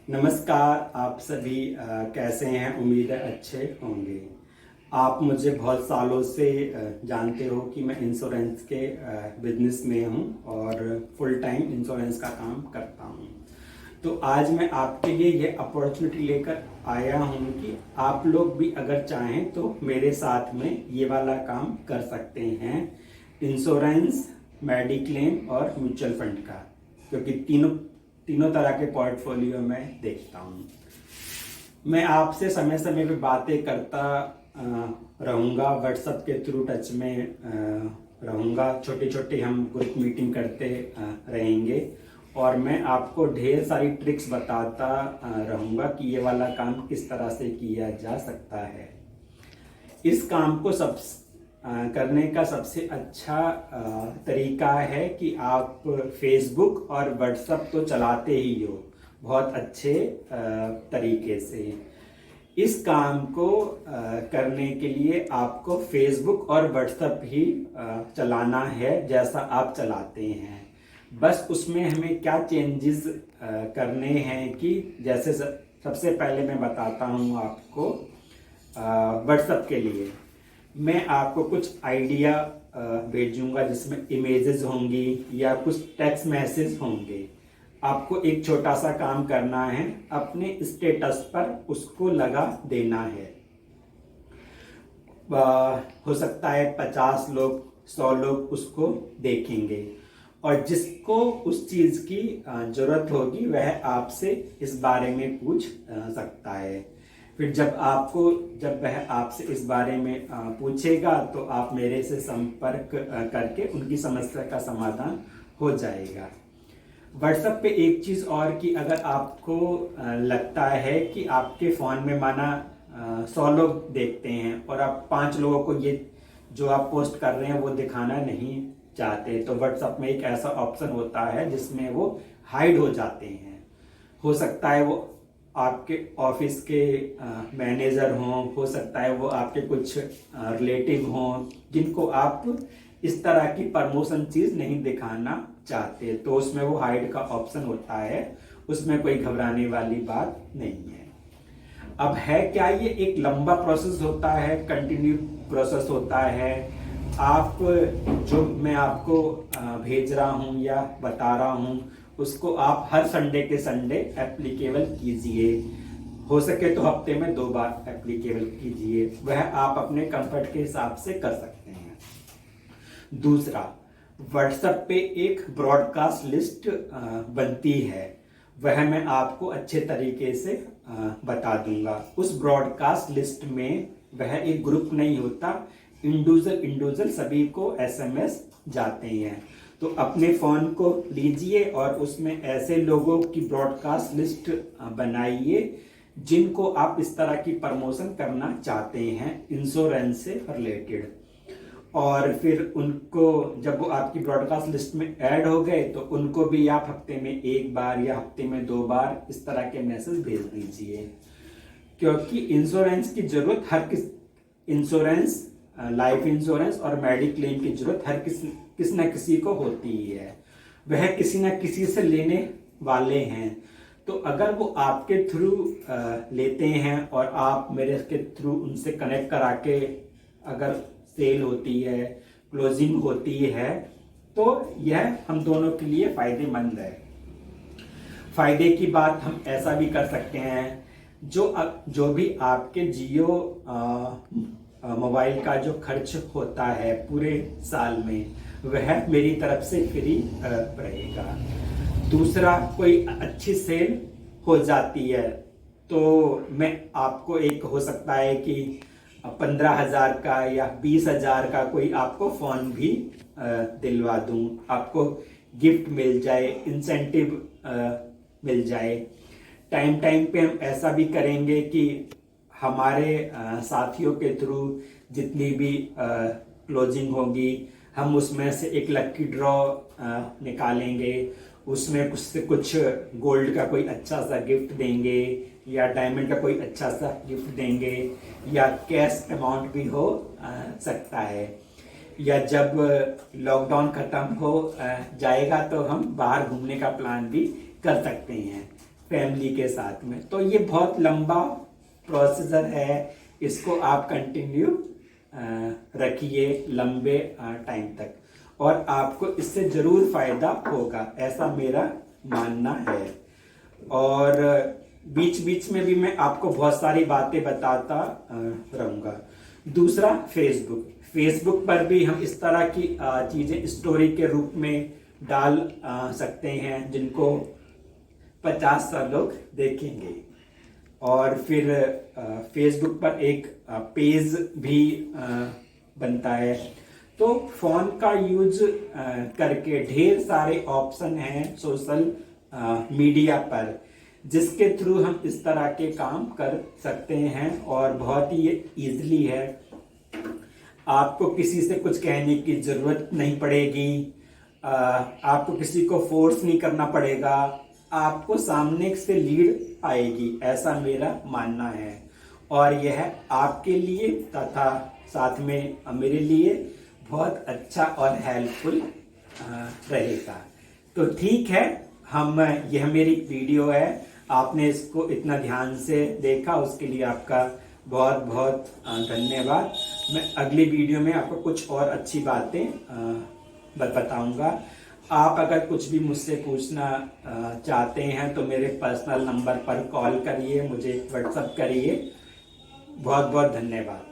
नमस्कार। आप सभी कैसे हैं? उम्मीद है अच्छे होंगे। आप मुझे बहुत सालों से जानते हो कि मैं इंश्योरेंस के बिजनेस में हूं और फुल टाइम इंश्योरेंस का काम करता हूं। तो आज मैं आपके लिए ये अपॉर्चुनिटी लेकर आया हूं कि आप लोग भी अगर चाहें तो मेरे साथ में ये वाला काम कर सकते हैं, इंश्योरेंस, मेडिक्लेम और म्यूचुअल फंड का, क्योंकि तीनों तीनों तरह के पोर्टफोलियो में देखता हूँ। मैं आपसे समय समय पे बातें करता रहूँगा, व्हाट्सएप के थ्रू टच में रहूँगा, छोटे छोटे हम ग्रुप मीटिंग करते रहेंगे और मैं आपको ढेर सारी ट्रिक्स बताता रहूँगा कि ये वाला काम किस तरह से किया जा सकता है। इस काम को करने का सबसे अच्छा तरीका है कि आप फेसबुक और व्हाट्सएप तो चलाते ही हो बहुत अच्छे तरीके से। इस काम को करने के लिए आपको फेसबुक और व्हाट्सएप ही चलाना है जैसा आप चलाते हैं। बस उसमें हमें क्या चेंजेस करने हैं कि जैसे सबसे पहले मैं बताता हूँ आपको। व्हाट्सएप के लिए मैं आपको कुछ आइडिया भेजूंगा जिसमें इमेजेस होंगी या कुछ टेक्स्ट मैसेज होंगे। आपको एक छोटा सा काम करना है, अपने स्टेटस पर उसको लगा देना है। हो सकता है 50 लोग 100 लोग उसको देखेंगे और जिसको उस चीज की जरूरत होगी वह आपसे इस बारे में पूछ सकता है। फिर जब वह आपसे इस बारे में पूछेगा तो आप मेरे से संपर्क करके उनकी समस्या का समाधान हो जाएगा। व्हाट्सएप पे एक चीज़ और कि अगर आपको लगता है कि आपके फ़ोन में माना 100 लोग देखते हैं और आप 5 लोगों को ये जो आप पोस्ट कर रहे हैं वो दिखाना नहीं चाहते, तो व्हाट्सएप में एक ऐसा ऑप्शन होता है जिसमें वो हाइड हो जाते हैं। हो सकता है वो आपके ऑफिस के मैनेजर हों, हो सकता है वो आपके कुछ रिलेटिव हों जिनको आप इस तरह की प्रमोशन चीज़ नहीं दिखाना चाहते, तो उसमें वो हाइड का ऑप्शन होता है। उसमें कोई घबराने वाली बात नहीं है। अब है क्या, ये एक लंबा प्रोसेस होता है, कंटिन्यू प्रोसेस होता है। आप जो मैं आपको भेज रहा हूँ या बता रहा हूँ उसको आप हर संडे के संडे एप्लीकेबल कीजिए। हो सके तो हफ्ते में 2 बार एप्लीकेबल कीजिए, वह आप अपने कंफर्ट के हिसाब से कर सकते हैं। दूसरा, व्हाट्सएप पे एक ब्रॉडकास्ट लिस्ट बनती है, वह मैं आपको अच्छे तरीके से बता दूंगा। उस ब्रॉडकास्ट लिस्ट में वह एक ग्रुप नहीं होता, इंडिविजुअल सभी को एसएमएस जाते हैं। तो अपने फ़ोन को लीजिए और उसमें ऐसे लोगों की ब्रॉडकास्ट लिस्ट बनाइए जिनको आप इस तरह की प्रमोशन करना चाहते हैं इंश्योरेंस से रिलेटेड। और फिर उनको जब वो आपकी ब्रॉडकास्ट लिस्ट में ऐड हो गए तो उनको भी आप हफ्ते में 1 बार या हफ्ते में 2 बार इस तरह के मैसेज भेज दीजिए, क्योंकि इंश्योरेंस की जरूरत इंश्योरेंस, लाइफ इंश्योरेंस और मेडिक्लेम की जरूरत हर किसी न किसी को होती ही है। वह किसी न किसी से लेने वाले हैं। तो अगर वो आपके थ्रू लेते हैं और आप मेरे के थ्रू उनसे कनेक्ट करा के अगर सेल होती है, क्लोजिंग होती है, तो यह हम दोनों के लिए फायदेमंद है। फायदे की बात हम ऐसा भी कर सकते हैं, जो भी आपके जियो मोबाइल का जो खर्च होता है पूरे साल में वह मेरी तरफ से फ्री रहेगा। दूसरा, कोई अच्छी सेल हो जाती है तो मैं आपको एक हो सकता है कि 15,000 का या 20,000 का कोई आपको फोन भी दिलवा दूं, आपको गिफ्ट मिल जाए, इंसेंटिव मिल जाए। टाइम टाइम पे हम ऐसा भी करेंगे कि हमारे साथियों के थ्रू जितनी भी क्लोजिंग होगी हम उसमें से एक लकी ड्रॉ निकालेंगे, उसमें कुछ से कुछ गोल्ड का कोई अच्छा सा गिफ्ट देंगे या डायमंड का कोई अच्छा सा गिफ्ट देंगे या कैश अमाउंट भी हो सकता है। या जब लॉकडाउन खत्म हो जाएगा तो हम बाहर घूमने का प्लान भी कर सकते हैं। फैमिली के साथ में। तो ये बहुत लंबा प्रोसीजर है, इसको आप कंटिन्यू रखिए लंबे टाइम तक, और आपको इससे जरूर फायदा होगा, ऐसा मेरा मानना है। और बीच बीच में भी मैं आपको बहुत सारी बातें बताता रहूंगा। दूसरा, फेसबुक पर भी हम इस तरह की चीजें स्टोरी के रूप में डाल सकते हैं जिनको 50-100 लोग देखेंगे। और फिर फेसबुक पर एक पेज भी बनता है। तो फोन का यूज करके ढेर सारे ऑप्शन हैं सोशल मीडिया पर, जिसके थ्रू हम इस तरह के काम कर सकते हैं, और बहुत ही इजीली है। आपको किसी से कुछ कहने की जरूरत नहीं पड़ेगी, आपको किसी को फोर्स नहीं करना पड़ेगा, आपको सामने से लीड आएगी, ऐसा मेरा मानना है। और यह आपके लिए तथा साथ में मेरे लिए बहुत अच्छा और हेल्पफुल रहेगा। तो ठीक है, यह मेरी वीडियो है, आपने इसको इतना ध्यान से देखा, उसके लिए आपका बहुत बहुत धन्यवाद। मैं अगली वीडियो में आपको कुछ और अच्छी बातें बताऊंगा। आप अगर कुछ भी मुझसे पूछना चाहते हैं तो मेरे पर्सनल नंबर पर कॉल करिए, मुझे व्हाट्सएप करिए। बहुत बहुत धन्यवाद।